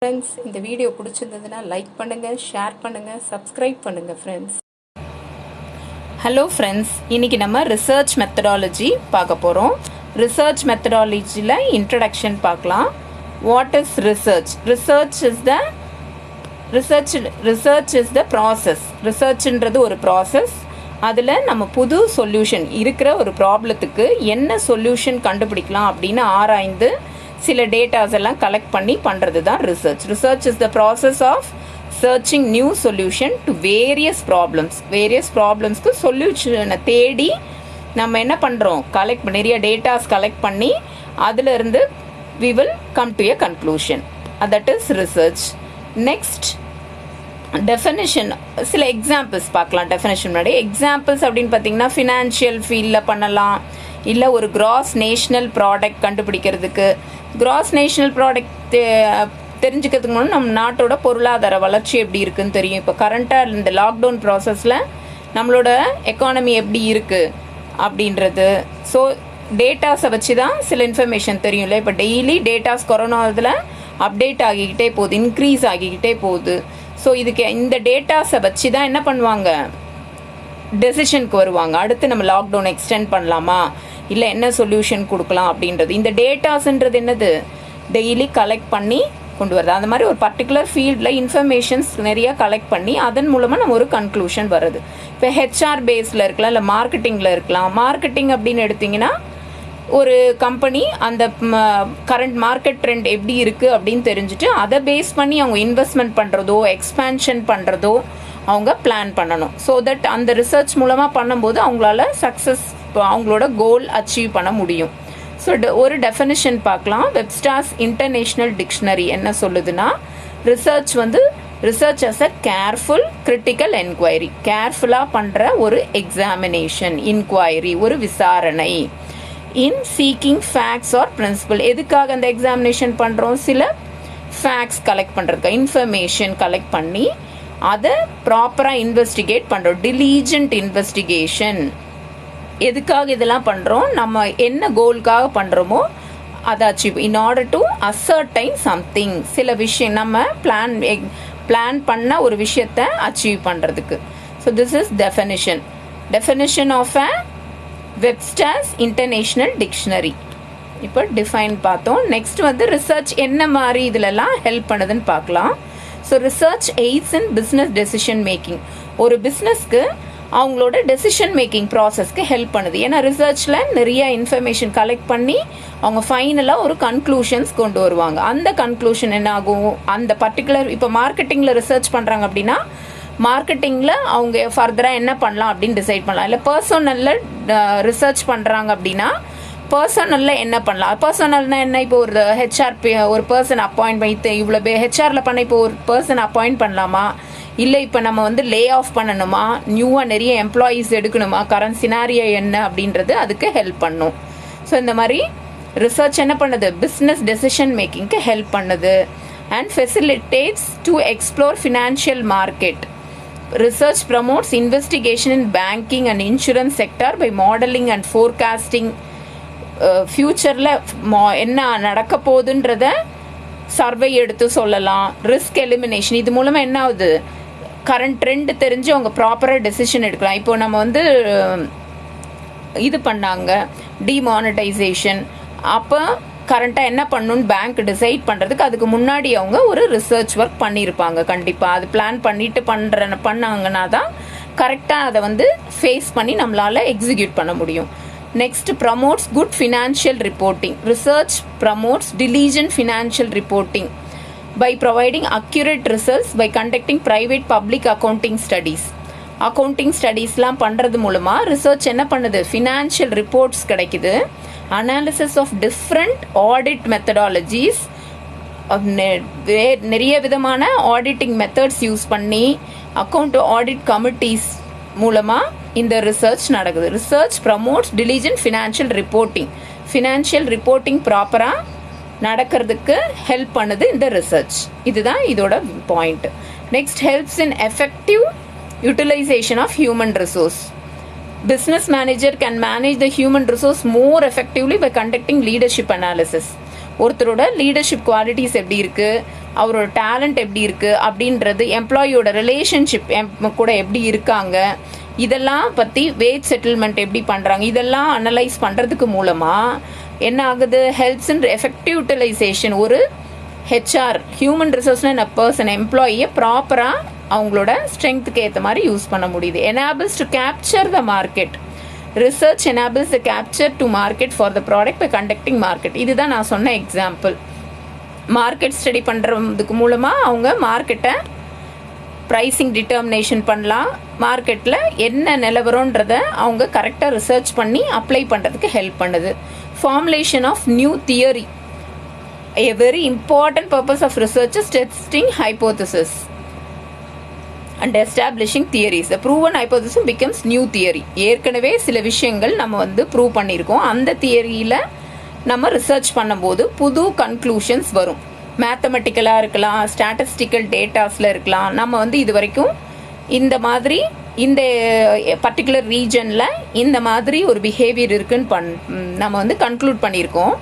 Friends, இந்த video பிடிச்சிருந்ததுன்னா like பண்ணுங்கள், ஷேர் பண்ணுங்கள், சப்ஸ்கிரைப் பண்ணுங்கள் ஃப்ரெண்ட்ஸ். ஹலோ ஃப்ரெண்ட்ஸ், இன்றைக்கி நம்ம ரிசர்ச் மெத்தடாலஜி பார்க்க போகிறோம். ரிசர்ச் மெத்தடாலஜியில் இன்ட்ரடக்ஷன் பார்க்கலாம். What is research? Research is the process. ரிசர்ச்ன்றது ஒரு ப்ராசஸ். அதில் நம்ம புது சொல்யூஷன் இருக்கிற ஒரு ப்ராப்ளத்துக்கு என்ன சொல்யூஷன் கண்டுபிடிக்கலாம் அப்படின்னு ஆராய்ந்து சில டேட்டாஸ் எல்லாம் கலெக்ட் பண்ணி பண்ணுறது தான் research. Research is the process of searching new solution to various ப்ராப்ளம்ஸ்க்கு சொல்யூஷனை தேடி நம்ம என்ன பண்ணுறோம், நிறைய டேட்டாஸ் கலெக்ட் பண்ணி அதிலிருந்து we will come to a conclusion. That is research. Next, definition. சில எக்ஸாம்பிள்ஸ் பார்க்கலாம். டெஃபினேஷன் முன்னாடி எக்ஸாம்பிள்ஸ் அப்படின்னு பார்த்தீங்கன்னா ஃபினான்ஷியல் ஃபீல்டில் பண்ணலாம், இல்லை ஒரு கிராஸ் நேஷ்னல் ப்ராடக்ட் கண்டுபிடிக்கிறதுக்கு. கிராஸ் நேஷ்னல் ப்ராடக்ட் தெரிஞ்சுக்கிறதுக்கு முன்னாடி நம்ம நாட்டோட பொருளாதார வளர்ச்சி எப்படி இருக்குன்னு தெரியும். இப்போ கரண்ட்டாக இந்த லாக்டவுன் ப்ராசஸில் நம்மளோட எக்கானமி எப்படி இருக்குது அப்படின்றது. ஸோ டேட்டாஸை வச்சு தான் சில இன்ஃபர்மேஷன் தெரியும்ல. இப்போ டெய்லி டேட்டாஸ் கொரோனா இதில் அப்டேட் ஆகிக்கிட்டே போகுது, இன்க்ரீஸ் ஆகிக்கிட்டே போகுது. ஸோ இதுக்கு இந்த டேட்டாஸை வச்சு தான் என்ன பண்ணுவாங்க, டெசிஷனுக்கு வருவாங்க. அடுத்து நம்ம லாக்டவுன் எக்ஸ்டெண்ட் பண்ணலாமா, இல்லை என்ன சொல்யூஷன் கொடுக்கலாம் அப்படின்றது. இந்த டேட்டாஸ்ன்றது என்னது, டெய்லி கலெக்ட் பண்ணி கொண்டு வருது. அந்த மாதிரி ஒரு பர்டிகுலர் ஃபீல்டில் இன்ஃபர்மேஷன்ஸ் நிறையா கலெக்ட் பண்ணி அதன் மூலமாக நம்ம ஒரு கன்க்ளூஷன் வருது. இப்போ ஹெச்ஆர் பேஸில் இருக்கலாம், இல்லை மார்க்கெட்டிங்கில் இருக்கலாம். மார்க்கெட்டிங் அப்படின்னு எடுத்திங்கன்னா ஒரு கம்பெனி அந்த கரண்ட் மார்க்கெட் ட்ரெண்ட் எப்படி இருக்குது அப்படின்னு தெரிஞ்சுட்டு அதை பேஸ் பண்ணி அவங்க இன்வெஸ்ட்மெண்ட் பண்ணுறதோ எக்ஸ்பேன்ஷன் பண்ணுறதோ அவங்க பிளான் பண்ணணும். ஸோ தட் அந்த ரிசர்ச் மூலமாக பண்ணும்போது அவங்களால சக்ஸஸ், அவங்களோட கோல் அச்சீவ் பண்ண முடியும். ஸோ ஒரு டெஃபினிஷன் பார்க்கலாம். வெப்ஸ்டார்ஸ் இன்டர்நேஷ்னல் டிக்ஷனரி என்ன சொல்லுதுன்னா, research as a careful critical enquiry. கேர்ஃபுல்லாக பண்ணுற ஒரு எக்ஸாமினேஷன், இன்கொயரி, ஒரு விசாரணை. In seeking facts or principal. எதுக்காக அந்த எக்ஸாமினேஷன் பண்ணுறோம், சில ஃபேக்ட்ஸ் கலெக்ட் பண்ணுறதுக்கு, இன்ஃபர்மேஷன் கலெக்ட் பண்ணி அதை ப்ராப்பராக இன்வெஸ்டிகேட் பண்ணுறோம். Diligent investigation. எதுக்காக இதெல்லாம் பண்ணுறோம், நம்ம என்ன கோலுக்காக பண்ணுறோமோ அதை achieve in order to ascertain something. சில விஷயம் நம்ம பிளான் பண்ண ஒரு விஷயத்தை அச்சீவ் பண்ணுறதுக்கு. So this is definition of a Webster's international dictionary. இப்போ டிஃபைன் பார்த்தோம். நெக்ஸ்ட் ரிசர்ச் என்ன மாதிரி இதிலெல்லாம் ஹெல்ப் பண்ணுதுன்னு பார்க்கலாம். So research AIDS in business decision making. ஒரு பிஸ்னஸ்க்கு அவங்களோட டெசிஷன் மேக்கிங் ப்ராசஸ்க்கு ஹெல்ப் பண்ணுது. ஏன்னா ரிசர்ச்சில் நிறைய இன்ஃபர்மேஷன் கலெக்ட் பண்ணி அவங்க ஃபைனலாக ஒரு கன்க்ளூஷன்ஸ் கொண்டு வருவாங்க. அந்த கன்க்ளூஷன் என்ன ஆகும், அந்த பர்டிகுலர் இப்போ மார்க்கெட்டிங்கில் ரிசர்ச் பண்ணுறாங்க அப்படின்னா மார்க்கெட்டிங்கில் அவங்க ஃபர்தராக என்ன பண்ணலாம் அப்படின்னு டிசைட் பண்ணலாம். இல்லை பர்சனலில் ரிசர்ச் பண்ணுறாங்க அப்படின்னா பர்சனலில் என்ன பண்ணலாம். பர்சனல்னா என்ன, இப்போ ஒரு ஹெச்ஆர் ஒரு பர்சன் அப்பாயிண்ட் பண்ணி இவ்வளோ ஹெச்ஆரில் பண்ண இப்போ ஒரு பர்சன் அப்பாயிண்ட் பண்ணலாமா, இல்லை இப்போ நம்ம லே ஆஃப் பண்ணணுமா, நியூவாக நிறைய எம்ப்ளாயீஸ் எடுக்கணுமா, கரண்ட் சினாரியோ என்ன அப்படின்றது அதுக்கு ஹெல்ப் பண்ணும். ஸோ இந்த மாதிரி ரிசர்ச் என்ன பண்ணுது, பிஸ்னஸ் டெசிஷன் மேக்கிங்க்கு ஹெல்ப் பண்ணுது. And facilitates to explore financial market. Research promotes investigation in banking and insurance sector by modeling and forecasting. ஃபியூச்சரில் என்ன நடக்க போகுதுன்றத சர்வே எடுத்து சொல்லலாம். ரிஸ்க் எலிமினேஷன், இது மூலமாக என்ன ஆகுது, கரண்ட் ட்ரெண்ட் தெரிஞ்சு அவங்க ப்ராப்பராக டெசிஷன் எடுக்கலாம். இப்போ நம்ம இது பண்ணாங்க டிமானிட்டைசேஷன், அப்போ கரண்ட்டாக என்ன பண்ணணும்னு பேங்க் டிசைட் பண்ணுறதுக்கு அதுக்கு முன்னாடி அவங்க ஒரு ரிசர்ச் ஒர்க் பண்ணியிருப்பாங்க. கண்டிப்பாக அது பிளான் பண்ணிட்டு பண்ணாங்கன்னா தான் கரெக்டாக அதை ஃபேஸ் பண்ணி நம்மளால் எக்ஸிக்யூட் பண்ண முடியும். Next, promotes good financial reporting. Research promotes diligent financial reporting by providing accurate results by conducting private public accounting ஸ்டடீஸ்லாம் பண்ணுறது மூலமாக ரிசர்ச் என்ன பண்ணுது, ஃபினான்ஷியல் ரிப்போர்ட்ஸ் கிடைக்குது. Analysis of different audit methodologies, நிறைய விதமான ஆடிட்டிங் மெத்தட்ஸ் யூஸ் பண்ணி அக்கௌண்ட் ஆடிட் கமிட்டிஸ் மூலமாக இந்த ரிசர்ச் நடக்குது. Research promotes diligent financial reporting ப்ராப்பராக நடக்கிறதுக்கு ஹெல்ப் பண்ணுது இந்த ரிசர்ச். இதுதான் இதோட point. Next, helps in effective utilization of human resource. Business manager can manage the human resource more effectively by conducting leadership analysis. ஒருத்தரோட லீடர்ஷிப் குவாலிட்டிஸ் எப்படி இருக்கு, அவரோட டேலண்ட் எப்படி இருக்குது அப்படின்றது, எம்ப்ளாயியோட ரிலேஷன்ஷிப் கூட எப்படி இருக்காங்க, இதெல்லாம் பற்றி வேஜ் செட்டில்மெண்ட் எப்படி பண்ணுறாங்க, இதெல்லாம் அனலைஸ் பண்ணுறதுக்கு மூலமாக என்ன ஆகுது, ஹெல்ப்ஸ் அண்ட் எஃபெக்டிவ் யூட்டிலைசேஷன். ஒரு ஹெச்ஆர் ஹியூமன் ரிசோர்ஸ்னு பர்சன் எம்ப்ளாயியை ப்ராப்பராக அவங்களோட ஸ்ட்ரென்த்துக்கு ஏற்ற மாதிரி யூஸ் பண்ண முடியுது. Enables to capture the market. Research enables the capture to market for the product by conducting market. இதுதான் நான் சொன்ன எக்ஸாம்பிள். மார்க்கெட் ஸ்டடி பண்ணுறதுக்கு மூலமாக அவங்க மார்க்கெட்டை ப்ரைஸிங் டிட்டர்மினேஷன் பண்ணலாம், மார்க்கெட்டில் என்ன நிலவரன்றதை அவங்க கரெக்டாக ரிசர்ச் பண்ணி அப்ளை பண்ணுறதுக்கு ஹெல்ப் பண்ணுது. Formulation of new theory. A very important purpose of research is testing hypothesis and establishing theories. The proven hypothesis becomes new theory. ஏற்கனவே சில விஷயங்கள் நம்ம வந்து ப்ரூவ் பண்ணியிருக்கோம், அந்த தியரியில் நம்ம ரிசர்ச் பண்ணும்போது புது கன்க்ளூஷன்ஸ் வரும். மேத்தமெட்டிக்கலாக இருக்கலாம், ஸ்டாட்டிஸ்டிக்கல் டேட்டாஸில் இருக்கலாம். நம்ம வந்து இது வரைக்கும் இந்த மாதிரி இந்த பர்டிகுலர் ரீஜனில் இந்த மாதிரி ஒரு பிஹேவியர் இருக்குன்னு நம்ம வந்து கன்க்ளூட் பண்ணியிருக்கோம்.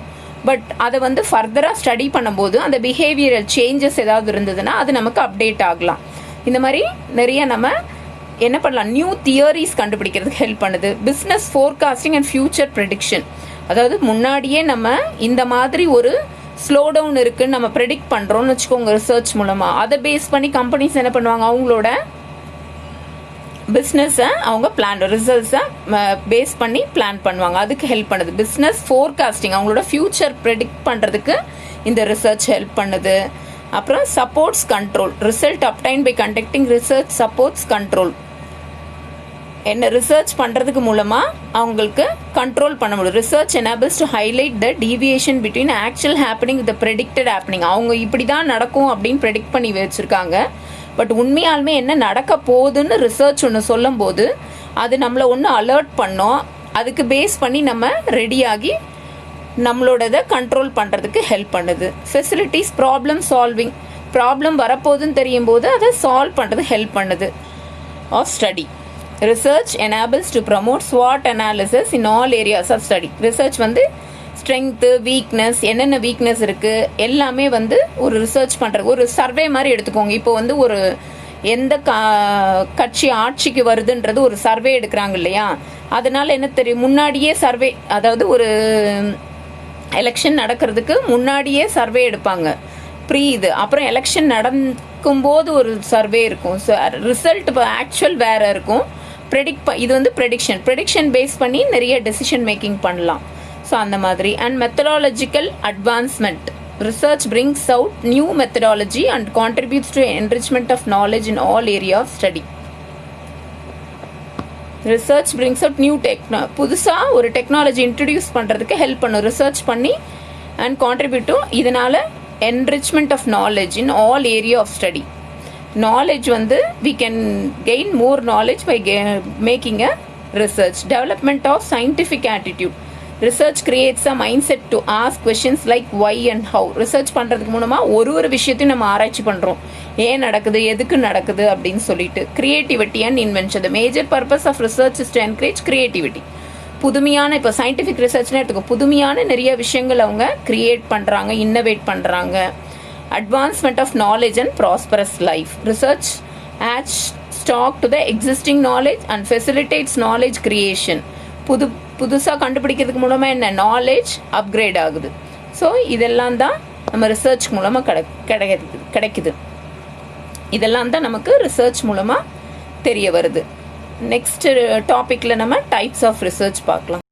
பட் அதை வந்து ஃபர்தராக ஸ்டடி பண்ணும்போது அந்த பிஹேவியரல் சேஞ்சஸ் ஏதாவது இருந்ததுன்னா அது நமக்கு அப்டேட் ஆகலாம். இந்த மாதிரி நிறைய நம்ம என்ன பண்ணலாம், நியூ தியரிஸ் கண்டுபிடிக்கிறதுக்கு ஹெல்ப் பண்ணுது. Business forecasting and future prediction. அதாவது முன்னாடியே நம்ம இந்த மாதிரி ஒரு ஸ்லோ டவுன் இருக்குன்னு நம்ம ப்ரெடிக்ட் பண்ணுறோம்னு வச்சுக்கோங்க ரிசர்ச் மூலமாக. அதை பேஸ் பண்ணி கம்பெனிஸ் என்ன பண்ணுவாங்க, அவங்களோட பிஸ்னஸை அவங்க ரிசல்ட்ஸை பேஸ் பண்ணி பிளான் பண்ணுவாங்க. அதுக்கு ஹெல்ப் பண்ணுது. பிஸ்னஸ் ஃபோர்காஸ்டிங், அவங்களோட ஃபியூச்சர் ப்ரெடிக்ட் பண்ணுறதுக்கு இந்த ரிசர்ச் ஹெல்ப் பண்ணுது. அப்புறம் supports control. Result obtain by conducting research supports control. என்ன ரிசர்ச் பண்ணுறதுக்கு மூலமாக அவங்களுக்கு கண்ட்ரோல் பண்ண முடியும். Research enables to highlight the deviation between actual happening with the predicted happening. அவங்க இப்படி தான் நடக்கும் அப்படின்னு ப்ரெடிக்ட் பண்ணி வச்சுருக்காங்க. பட் உண்மையாலுமே என்ன நடக்க போகுதுன்னு ரிசர்ச் ஒன்று சொல்லும் போது அது நம்மளை ஒன்று அலர்ட் பண்ணோம். அதுக்கு பேஸ் பண்ணி நம்ம ரெடியாகி நம்மளோடதை கண்ட்ரோல் பண்ணுறதுக்கு ஹெல்ப் பண்ணுது. Facilities problem solving. ப்ராப்ளம் வரப்போகுதுன்னு தெரியும் போது அதை சால்வ் பண்ணுறது ஹெல்ப் பண்ணுது. Of study. Research enables to promote SWOT analysis in all areas of study. Research வந்து ஸ்ட்ரென்த்து, வீக்னஸ், என்னென்ன வீக்னஸ் இருக்குது எல்லாமே வந்து ஒரு ரிசர்ச் பண்ணுறது. ஒரு சர்வே மாதிரி எடுத்துக்கோங்க. இப்போ வந்து ஒரு எந்த கட்சி ஆட்சிக்கு வருதுன்றது ஒரு சர்வே எடுக்கிறாங்க இல்லையா, அதனால் என்ன தெரியும், முன்னாடியே சர்வே, அதாவது ஒரு எலெக்ஷன் நடக்கிறதுக்கு முன்னாடியே சர்வே எடுப்பாங்க இது. அப்புறம் எலெக்ஷன் நடக்கும்போது ஒரு சர்வே இருக்கும். ரிசல்ட் இப்போ ஆக்சுவல் வேறு இருக்கும். இது வந்து ப்ரெடிக்ஷன் பேஸ் பண்ணி நிறைய டெசிஷன் மேக்கிங் பண்ணலாம். ஸோ அந்த மாதிரி. And methodological advancement. Research brings out new methodology and contributes to enrichment of knowledge in all area of study. Research brings out new புதுசாக ஒரு டெக்னாலஜி இன்ட்ரடியூஸ் பண்ணுறதுக்கு ஹெல்ப் பண்ணும் research பண்ணி. அண்ட் கான்ட்ரிபியூட் டு இதனால் enrichment of knowledge in all area of study. Knowledge வந்து we can gain more knowledge by making a research. Development of scientific attitude. Research creates a mindset to ask questions like why and how. research பண்ணுறதுக்கு மூலமாக ஒரு விஷயத்தையும் நம்ம ஆராய்ச்சி பண்ணுறோம், ஏன் நடக்குது, எதுக்கு நடக்குது அப்படின்னு சொல்லிட்டு. creativity and invention. The major purpose of research is to encourage creativity. புதுமையான, இப்போ சயின்டிஃபிக் ரிசர்ச்னு எடுத்துக்கோ, புதுமையான நிறைய விஷயங்கள் அவங்க கிரியேட் பண்ணுறாங்க, இன்னோவேட் பண்ணுறாங்க. Advancement of knowledge and prosperous life. Research adds stock to the existing knowledge and facilitates knowledge creation. புதுசாக கண்டுபிடிக்கிறதுக்கு மூலமாக என்ன, நாலேஜ் அப்கிரேட் ஆகுது. ஸோ இதெல்லாம் தான் நம்ம ரிசர்ச் மூலமாக கிடைக்குது. இதெல்லாம் தான் நமக்கு ரிசர்ச் மூலமாக தெரிய வருது. நெக்ஸ்ட் டாபிக்ல நம்ம டைப்ஸ் ஆஃப் ரிசர்ச் பார்க்கலாம்.